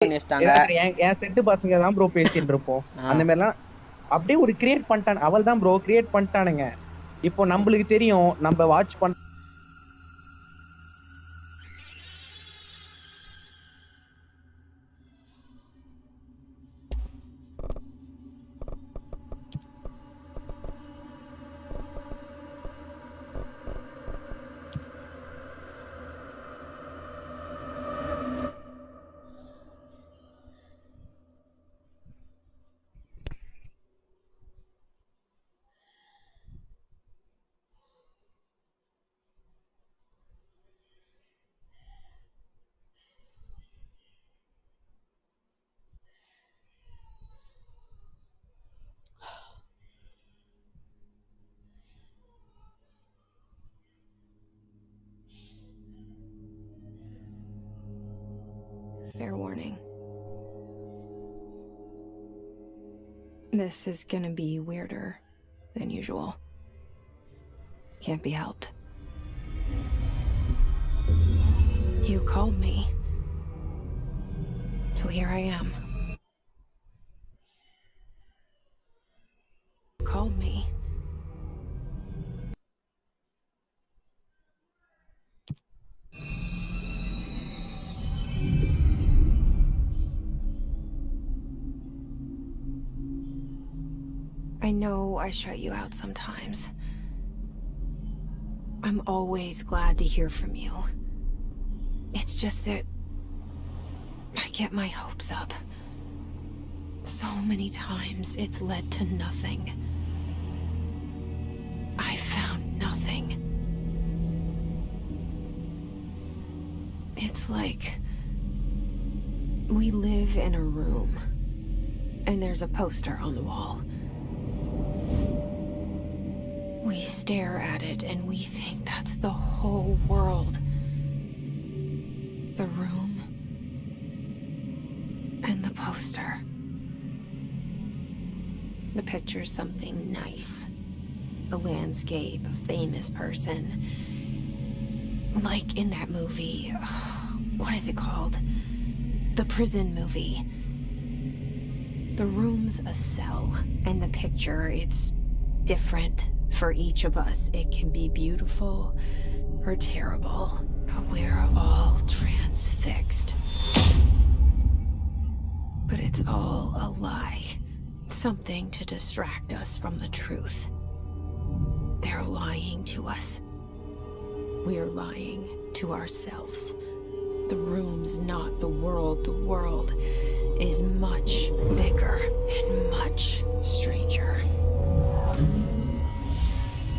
பண்ணி வச்சிட்டாங்க. என் செட்டு பசங்க தான் ப்ரோ பேசிட்டு இருப்போம். அந்த மாதிரிலாம் அப்படியே ஒரு கிரியேட் பண்ணிட்டான். அவள் தான் ப்ரோ கிரியேட் பண்ணிட்டானுங்க. இப்போ நம்மளுக்கு தெரியும், நம்ம வாட்ச் பண்ண Fair warning. This is gonna be weirder than usual. Can't be helped. You called me. So here I am. Called me. I know I shut you out sometimes. I'm always glad to hear from you. It's just that I get my hopes up. So many times it's led to nothing. I found nothing. It's like we live in a room, and there's a poster on the wall. We stare at it and we think that's the whole world. The room and the poster. The picture's something nice. A landscape, a famous person. Like in that movie, what is it called? The prison movie. The room's a cell, and the picture, it's different for each of us. It can be beautiful or terrible, but we're all transfixed. But it's all a lie. Something to distract us from the truth. They're lying to us. We're lying to ourselves. The room's not the world. The world is much bigger and much stranger.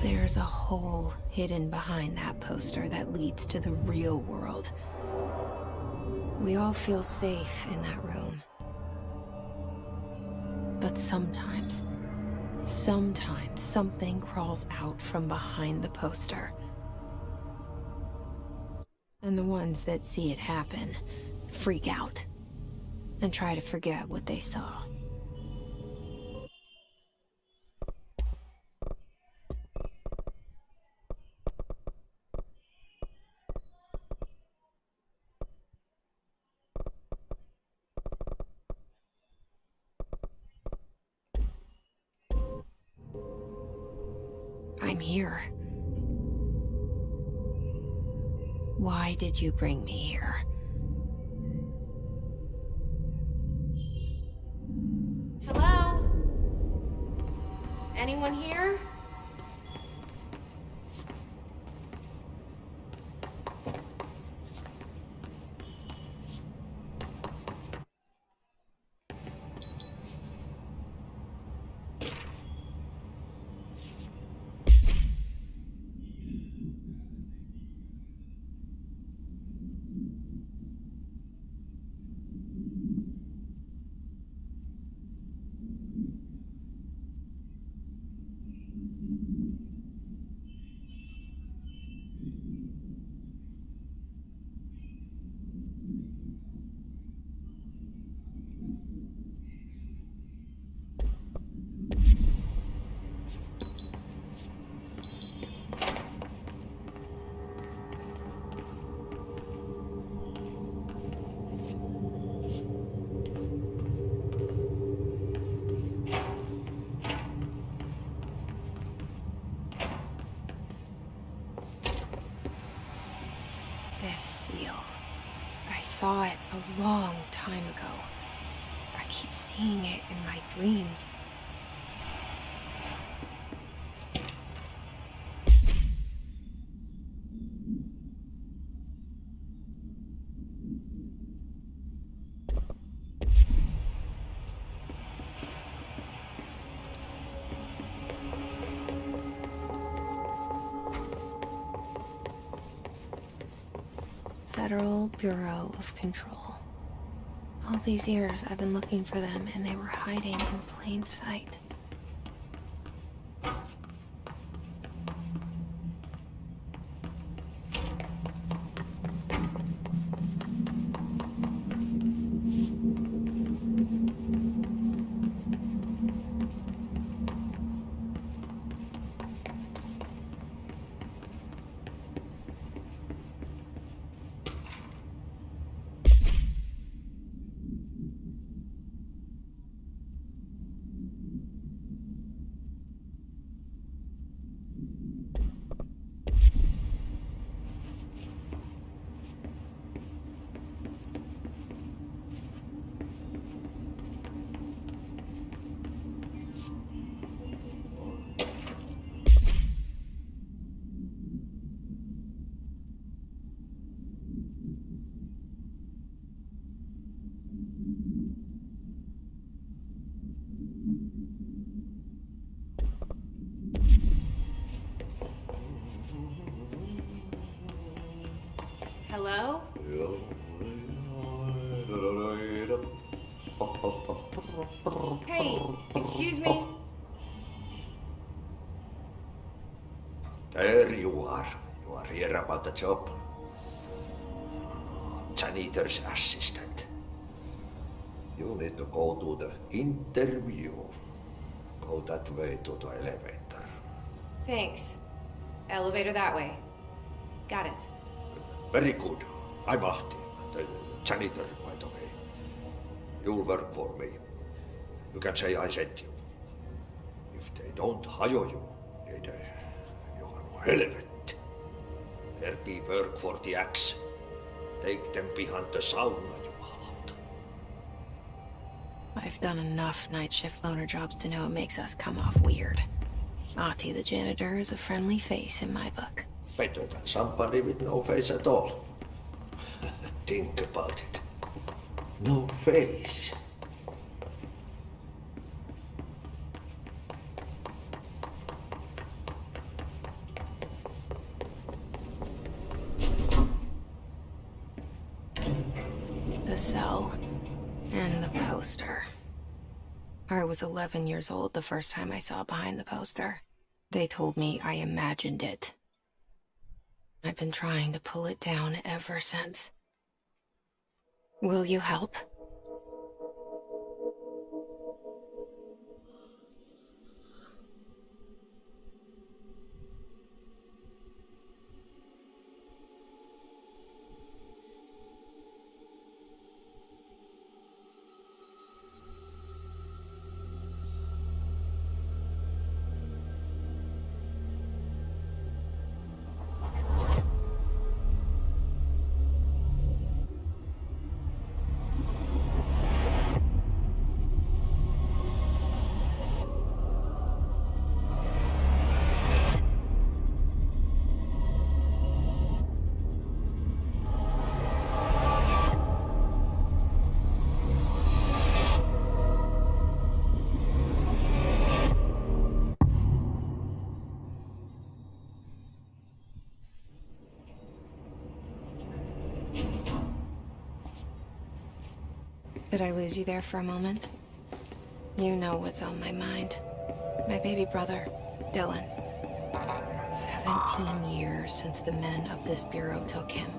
There's a hole hidden behind that poster that leads to the real world. We all feel safe in that room. But sometimes something crawls out from behind the poster. And the ones that see it happen freak out and try to forget what they saw. I'm here. Why did you bring me here? Hello? Anyone here? saw it a long time ago. I keep seeing it in my dreams. Federal Bureau of Control. All these years I've been looking for them, and they were hiding in plain sight. Hello? Hey, excuse me? There you are. You are here about the job. Janitor's assistant. You need to go to the interview. Go that way to the elevator. Thanks. Elevator that way. Got it. Very good. I'm Ahti, the janitor, by the way. You'll work for me. You can say I sent you. If they don't hire you, niin Johan on helvet. There be work for the axe. Take them behind the sauna, jumalauta. I've done enough night shift loner jobs to know it makes us come off weird. Ahti the janitor is a friendly face in my book. Better than somebody with no face at all. Think about it. No face. The cell. And the poster. I was 11 years old the first time I saw behind the poster. They told me I imagined it. I've been trying to pull it down ever since. Will you help? Did I lose you there for a moment? You know what's on my mind. My baby brother, Dylan. 17 years since the men of this bureau took him.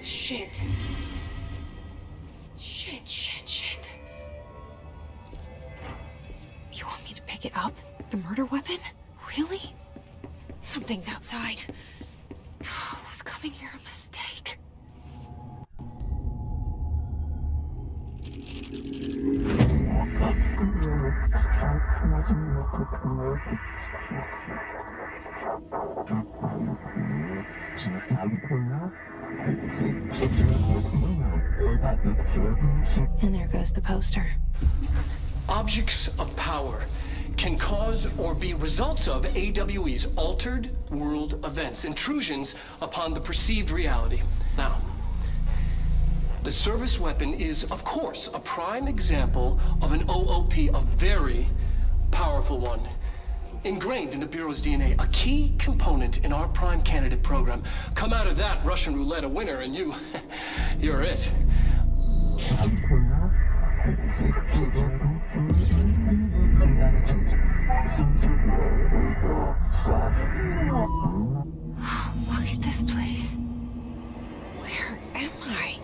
Shit. Shit. You want me to pick it up? The murder weapon? Really? Something's outside. Was coming here a mistake? And there goes the poster. Objects of power can cause or be results of AWE's altered world events, intrusions upon the perceived reality. Now, the service weapon is, of course, a prime example of an OOP, a very powerful one. Ingrained in the Bureau's DNA, a key component in our prime candidate program. Come out of that Russian roulette a winner and you're it. Look at this place. Where am I?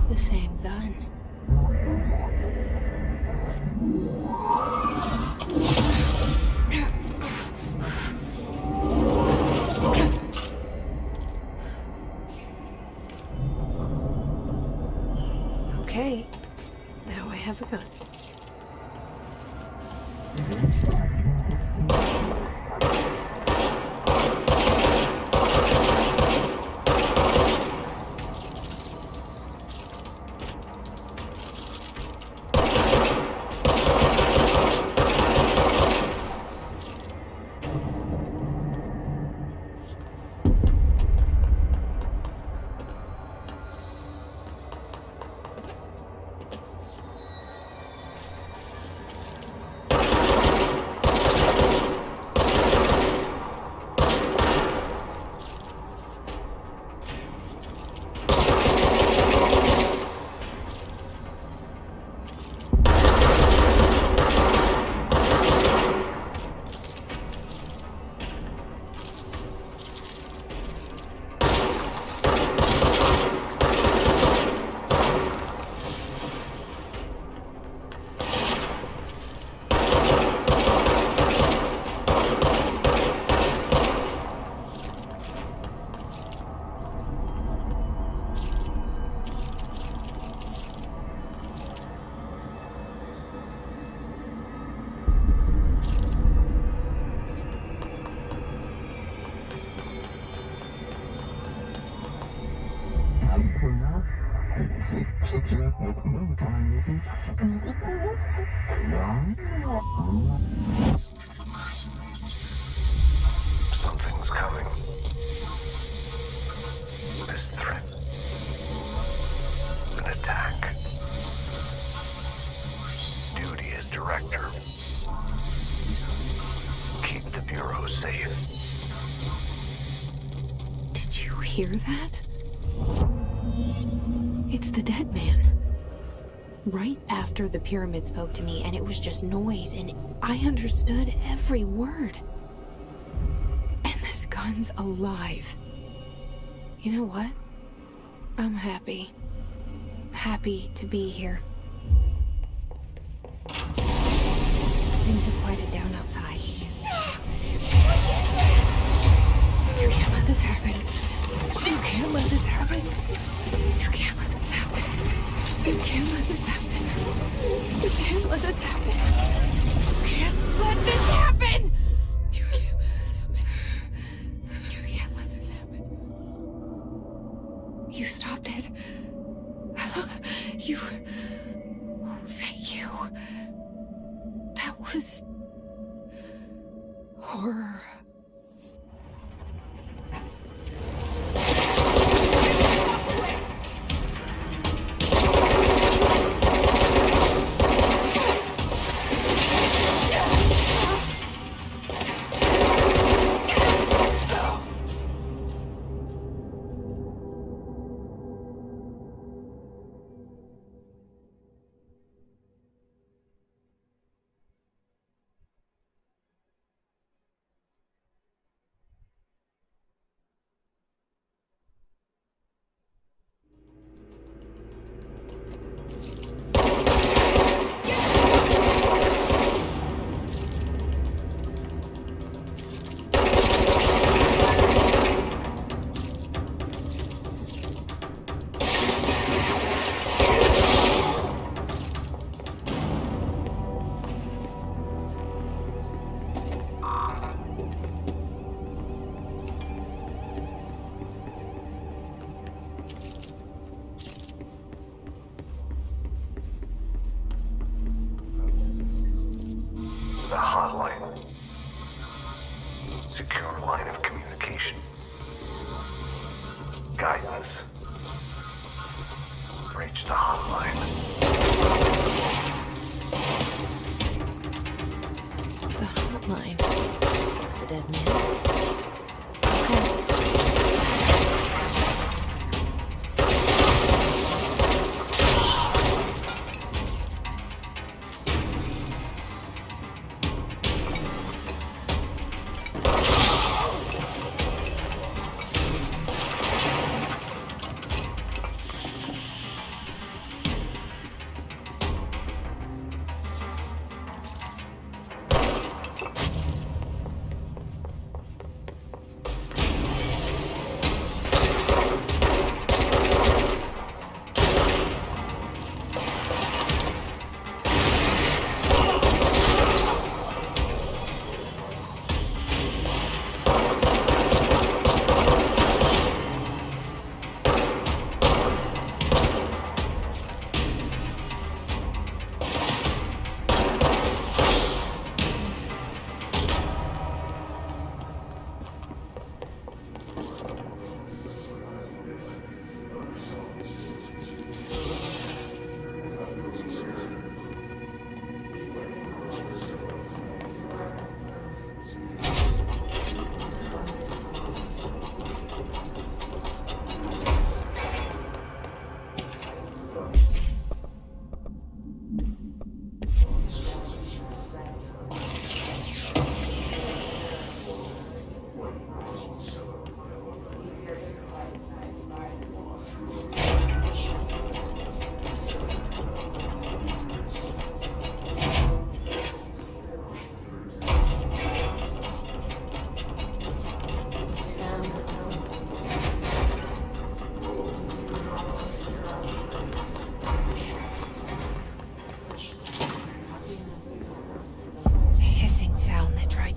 The same gun. Okay, now I have a gun. Something's coming. This threat. An attack. Duty as director. Keep the Bureau safe. Did you hear that? It's the dead man. Right after the pyramid spoke to me, and it was just noise, and I understood every word. And this gun's alive. You know what? I'm happy. Happy to be here. Things have quieted down outside. You can't let this happen. You can't let this happen. You can't let this happen. You can't let this happen. You can't let this happen. You can't let this happen. You can't let this happen. You can't let this happen. You stopped it. You. Oh, thank you. That was horror. The hotline. Secure line of communication. Guidance. Reach the hotline. The hotline. Says the dead man.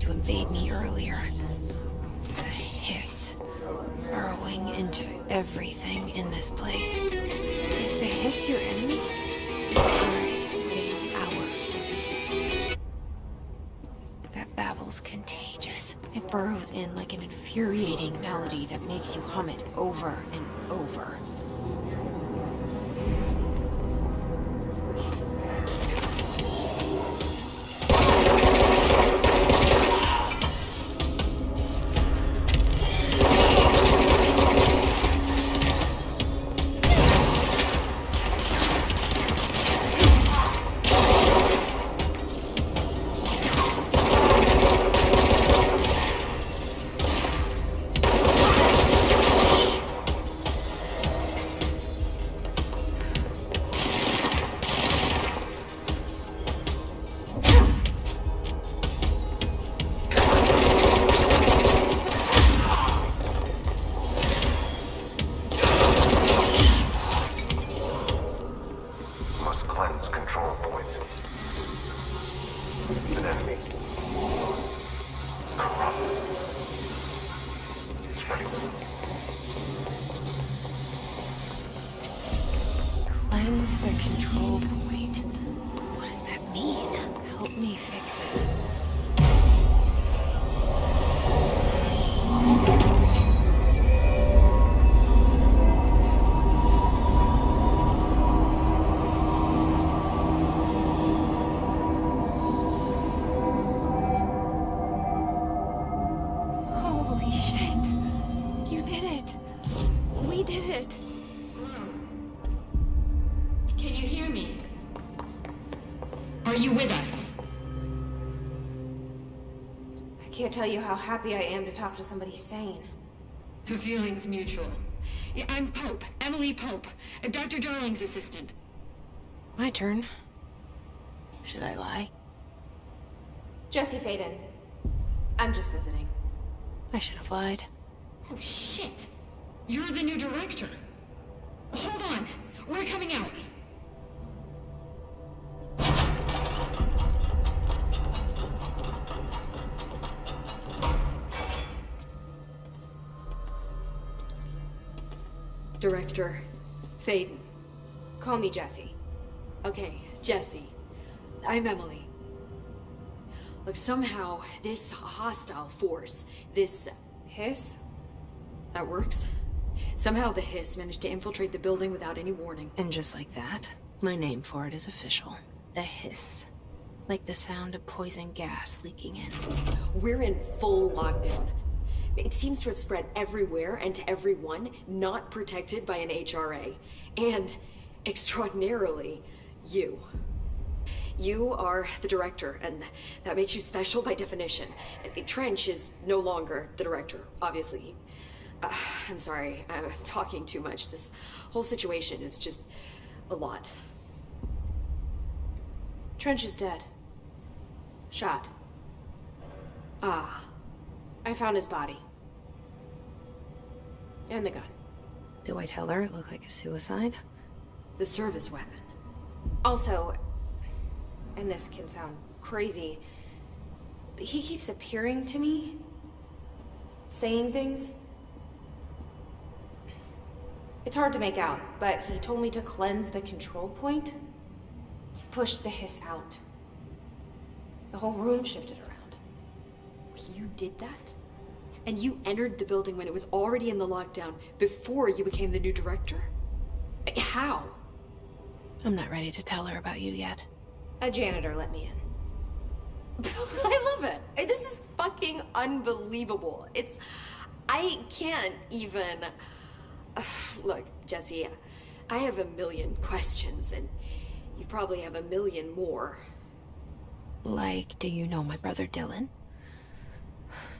Invade me earlier. The hiss. Burrowing into everything in this place. Is the hiss your enemy? Alright, it's our enemy. That babble's contagious. It burrows in like an infuriating melody that makes you hum it over and over. Cleanse control points. An enemy. Corrupt. Spreading. Cleanse the control point. What does that mean? Help me fix it. Can you hear me? Are you with us? I can't tell you how happy I am to talk to somebody sane. The feeling's mutual. Yeah, I'm Pope, Emily Pope, Dr. Darling's assistant. My turn. Should I lie? Jesse Faden. I'm just visiting. I should have lied. Oh, shit. You're the new director. Hold on. We're coming out. Director Faden. Call me Jesse. Okay, Jesse. I'm Emily. Like somehow this hostile force, this Hiss? that works. Somehow the hiss managed to infiltrate the building without any warning. And just like that, my name for it is official. The hiss. Like the sound of poison gas leaking in. We're in full lockdown. It seems to have spread everywhere and to everyone not protected by an HRA. And, extraordinarily, you. You are the director, and that makes you special by definition. Trench is no longer the director, obviously. I'm sorry, I'm talking too much. This whole situation is just a lot. Trench is dead. Shot. Ah, I found his body. And the gun. Do I tell her it looked like a suicide? the service weapon. Also, and this can sound crazy, but he keeps appearing to me, saying things. It's hard to make out, but he told me to cleanse the control point, push the hiss out. The whole room shifted around. You did that? And you entered the building when it was already in the lockdown, before you became the new director? How? I'm not ready to tell her about you yet. A janitor let me in. I love it. This is fucking unbelievable. I can't even... Look, Jesse, I have a million questions, and you probably have a million more. Like, do you know my brother Dylan?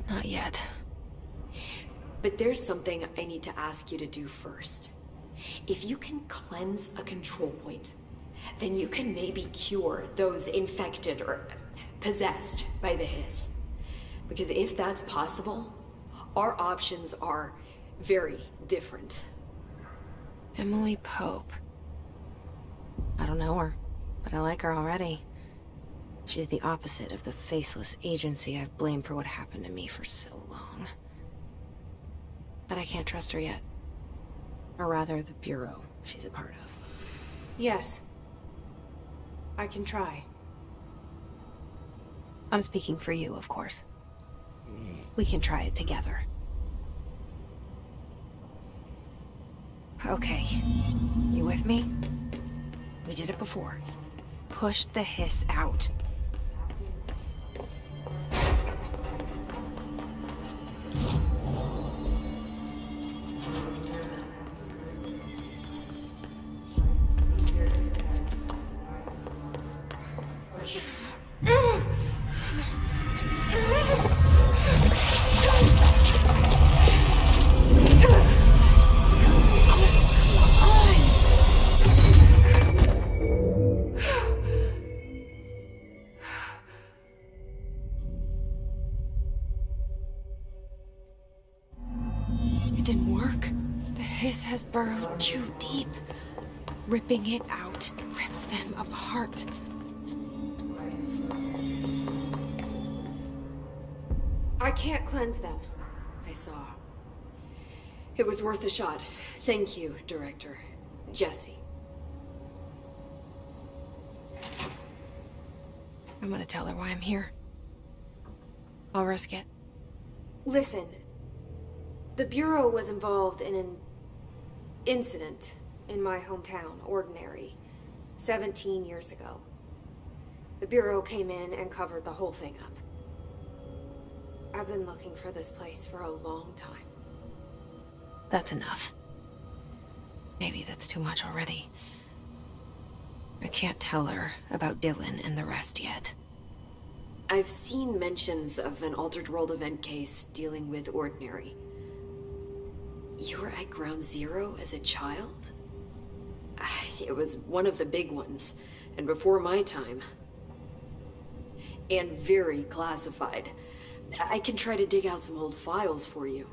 Not yet. But there's something I need to ask you to do first. If you can cleanse a control point, then you can maybe cure those infected or possessed by the hiss. Because if that's possible, our options are very different. Emily Pope. I don't know her, but I like her already. She's the opposite of the faceless agency I've blamed for what happened to me for so long. But I can't trust her yet. Or rather, the Bureau she's a part of. Yes. I can try. I'm speaking for you, of course. We can try it together. Okay. You with me? We did it before. Push the hiss out. It didn't work. The hiss has burrowed too deep. Ripping it out rips them apart. I can't cleanse them. I saw. It was worth a shot. Thank you, Director. Jesse. I'm gonna tell her why I'm here. I'll risk it. Listen. The Bureau was involved in an incident in my hometown, Ordinary, 17 years ago. The Bureau came in and covered the whole thing up. I've been looking for this place for a long time. That's enough. Maybe that's too much already. I can't tell her about Dylan and the rest yet. I've seen mentions of an Altered World event case dealing with Ordinary. You were at Ground Zero as a child? It was one of the big ones, and before my time. And very classified. I can try to dig out some old files for you.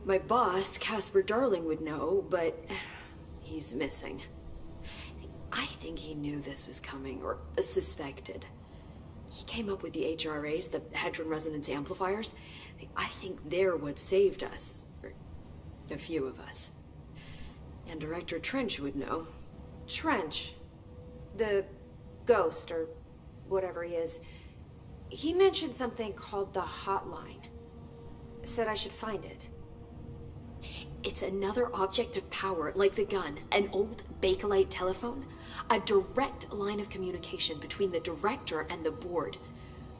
My boss, Casper Darling, would know, but he's missing. I think he knew this was coming, or suspected. He came up with the HRAs, the Hadron Resonance Amplifiers. I think they're what saved us. Or a few of us. And Director Trench would know. Trench. The ghost, or whatever he is. He mentioned something called the hotline. Said I should find it. It's another object of power, like the gun, an old Bakelite telephone. A direct line of communication between the director and the board.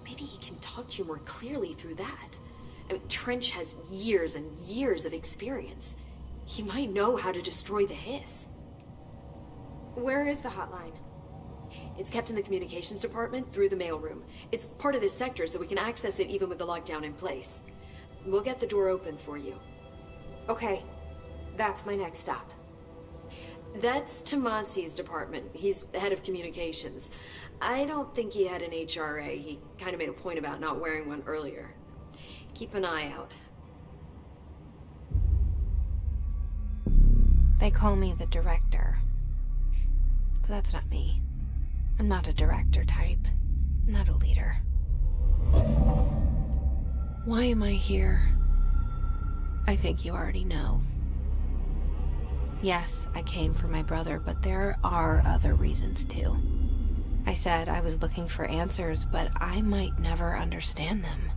Maybe he can talk to you more clearly through that. I mean, Trench has years and years of experience. He might know how to destroy the hiss. Where is the hotline? It's kept in the communications department through the mailroom. It's part of this sector, so we can access it even with the lockdown in place. We'll get the door open for you. Okay, that's my next stop. That's Tomasi's department. He's head of communications. I don't think he had an HRA. He kind of made a point about not wearing one earlier. Keep an eye out. They call me the director. But that's not me. I'm not a director type. I'm not a leader. Why am I here? I think you already know. Yes, I came for my brother, but there are other reasons too. I said I was looking for answers, but I might never understand them.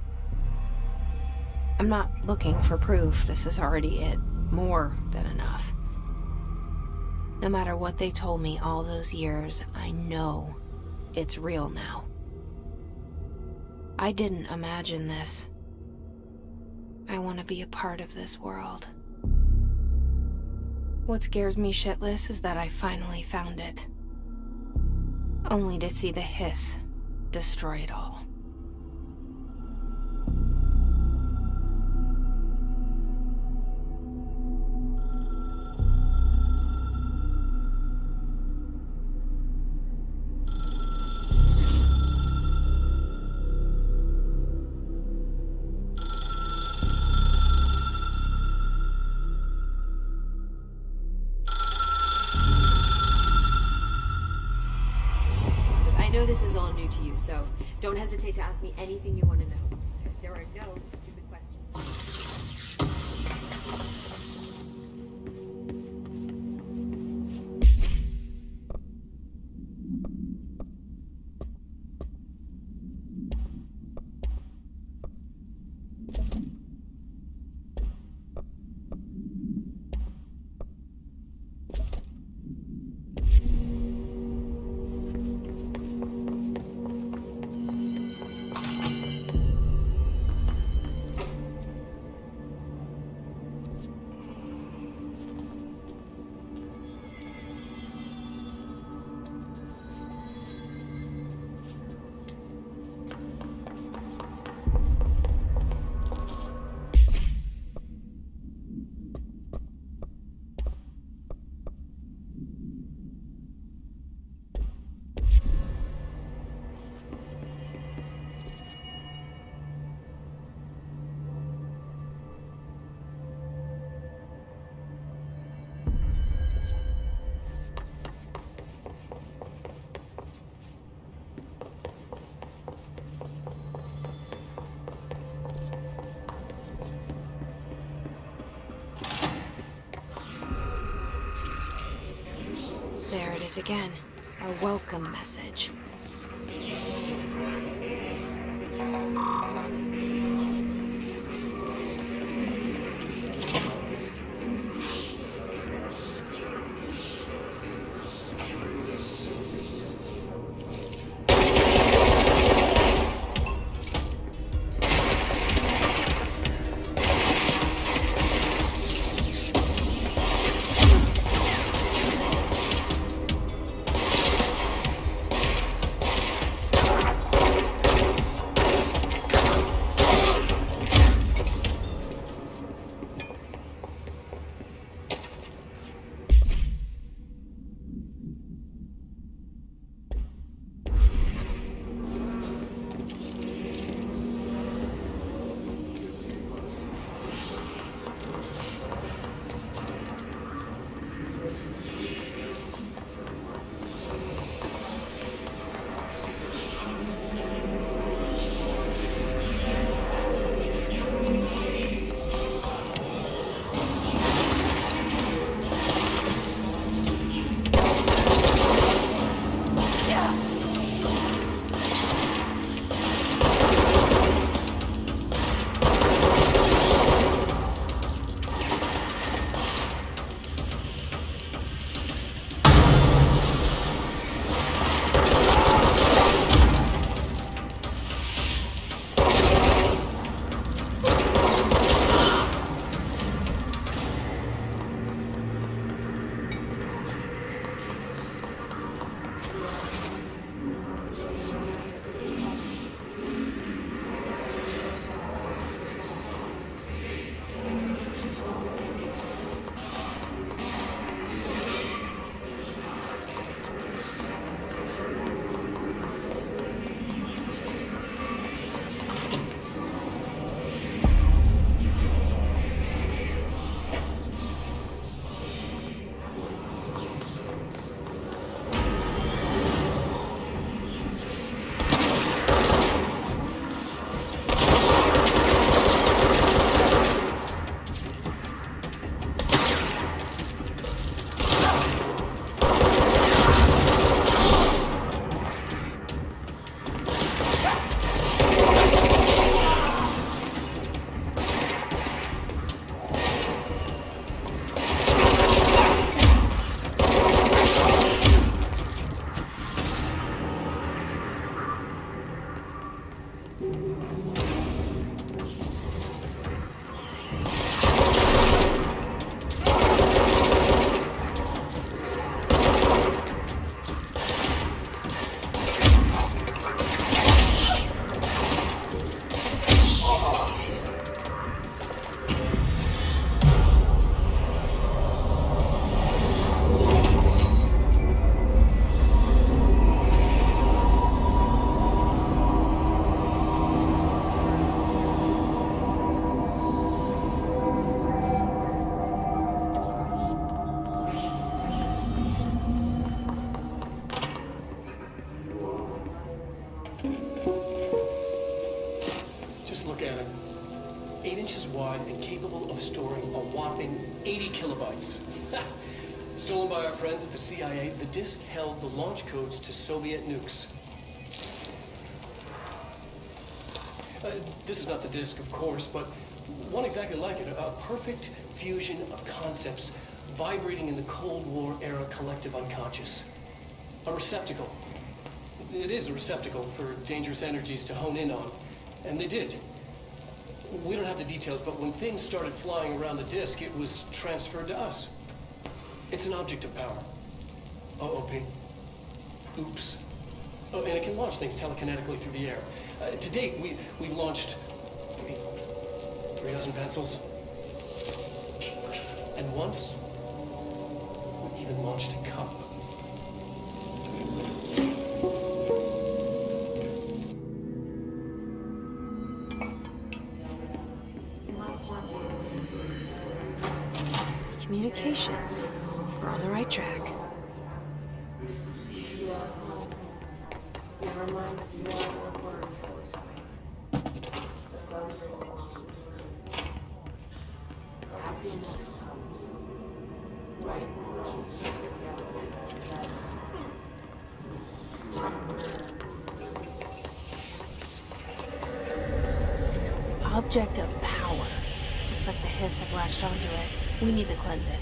I'm not looking for proof. This is already it. More than enough. No matter what they told me all those years, I know it's real now. I didn't imagine this. I want to be a part of this world. What scares me shitless is that I finally found it. Only to see the hiss destroy it all. I know this is all new to you, so don't hesitate to ask me anything you want to know. There are no stupid questions. There it is again. A welcome message. 8 inches wide and capable of storing a whopping 80 kilobytes. Stolen by our friends at the CIA, the disk held the launch codes to Soviet nukes. This is not the disk, of course, but one exactly like it. A perfect fusion of concepts vibrating in the Cold War era collective unconscious. A receptacle. It is a receptacle for dangerous energies to hone in on. And they did. We don't have the details, but when things started flying around the disk, it was transferred to us. It's an object of power. OOP. Oops. Oh, and it can launch things telekinetically through the air. To date, we've launched maybe 3 dozen pencils. And once, we even launched a cup. Communications. We're on the right track. Object of power. Looks like the hiss have latched onto it. We need to cleanse it.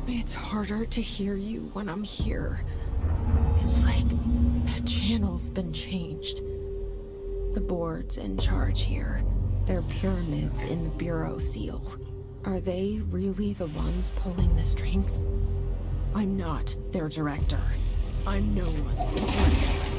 It's harder to hear you when I'm here. It's like the channel's been changed. The board's in charge here. They're pyramids in the Bureau seal. Are they really the ones pulling the strings? I'm not their director. I'm no one's director.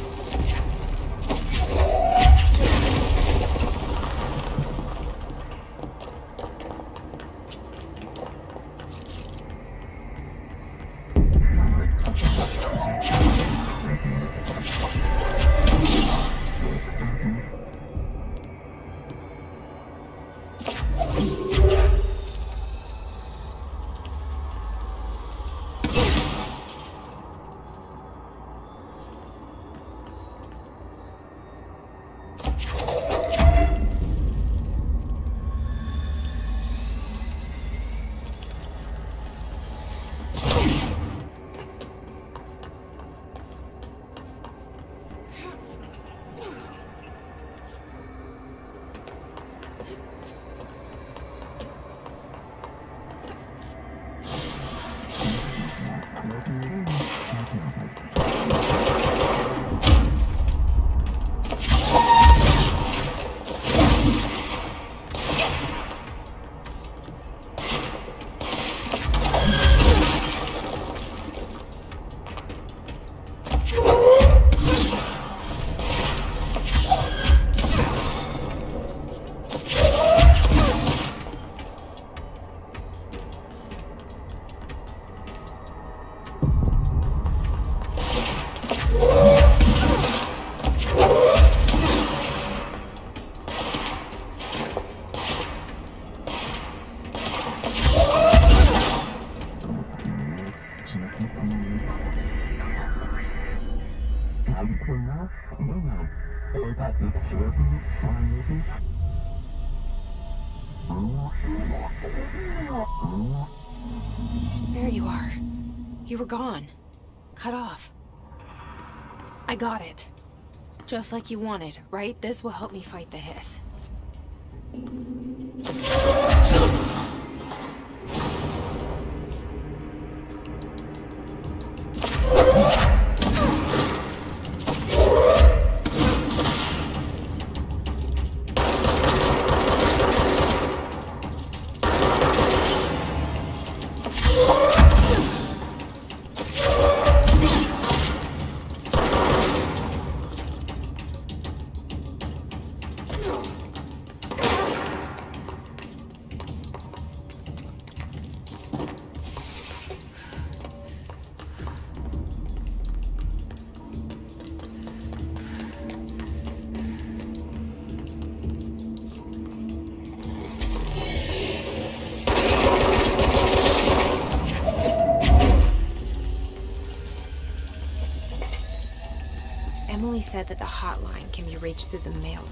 You were gone. Cut off. I got it. Just like you wanted, right? This will help me fight the hiss. Emily said that the hotline can be reached through the mailroom.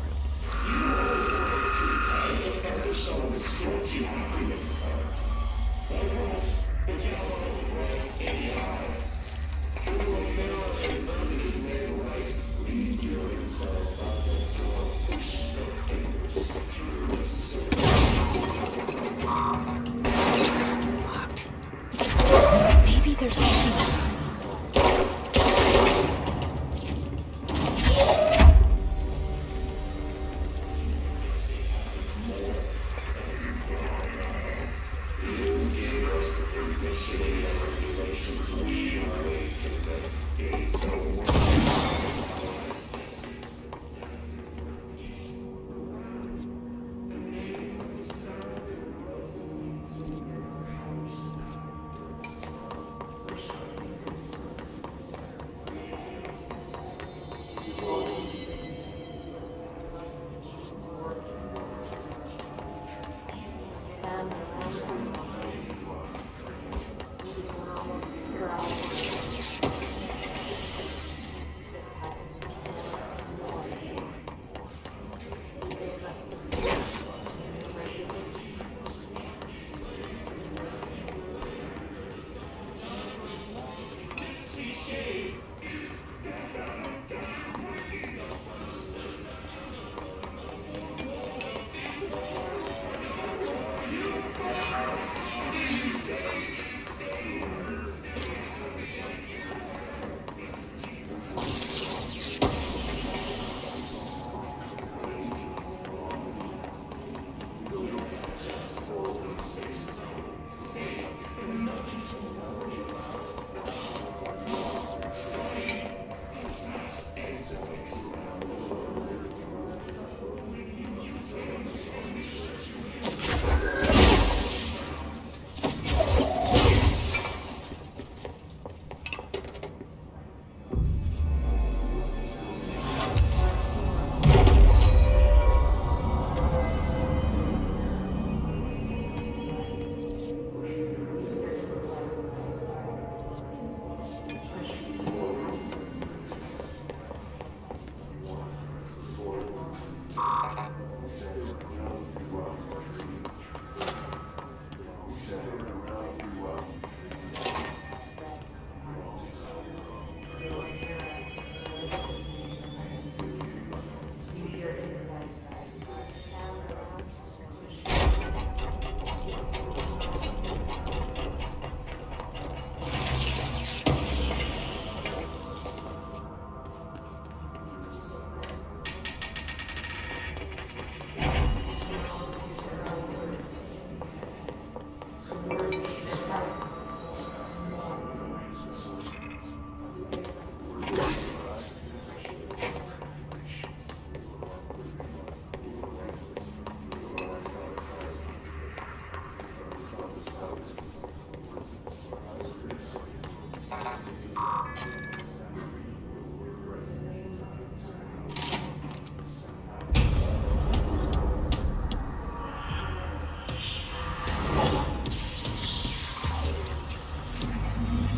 Locked. Maybe there's a key.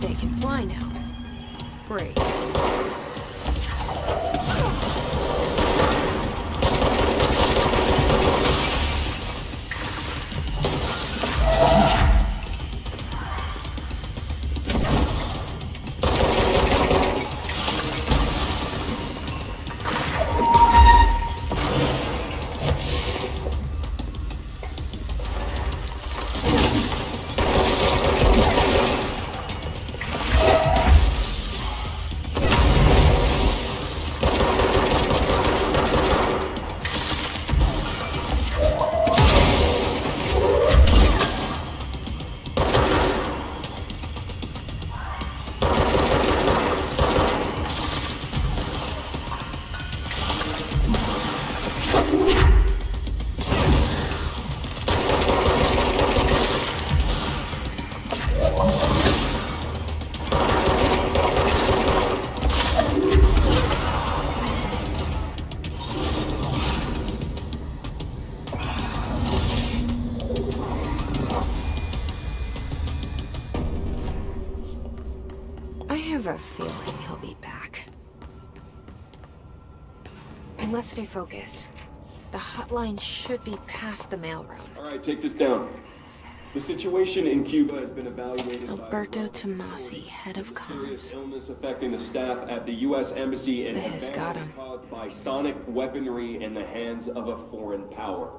They can fly now. Great. a feeling he'll be back. And let's stay focused. The hotline should be past the mailroom. All right, take this down. The situation in Cuba has been evaluated Alberto by Tomasi, head of mysterious comms. illness affecting the staff at the U.S. Embassy in This got Havana him. caused by sonic weaponry in the hands of a foreign power.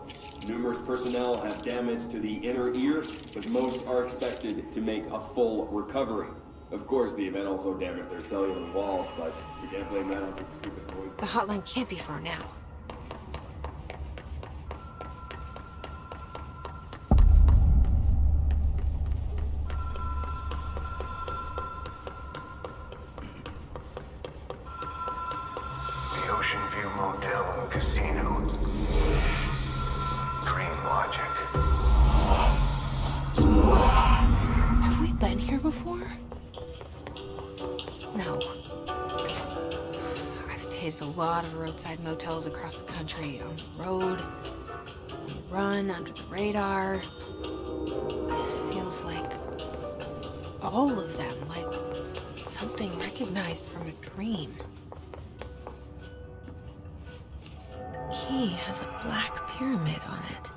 Numerous personnel have damage to the inner ear, but most are expected to make a full recovery. Of course, the event also damaged their cellular walls, but we can't blame that on some stupid noise. The hotline can't be far now. The Ocean View Motel and Casino. Dream logic. Have we been here before? No. I've stayed at a lot of roadside motels across the country, on the road, on the run, under the radar. This feels like all of them, like something recognized from a dream. The key has a black pyramid on it.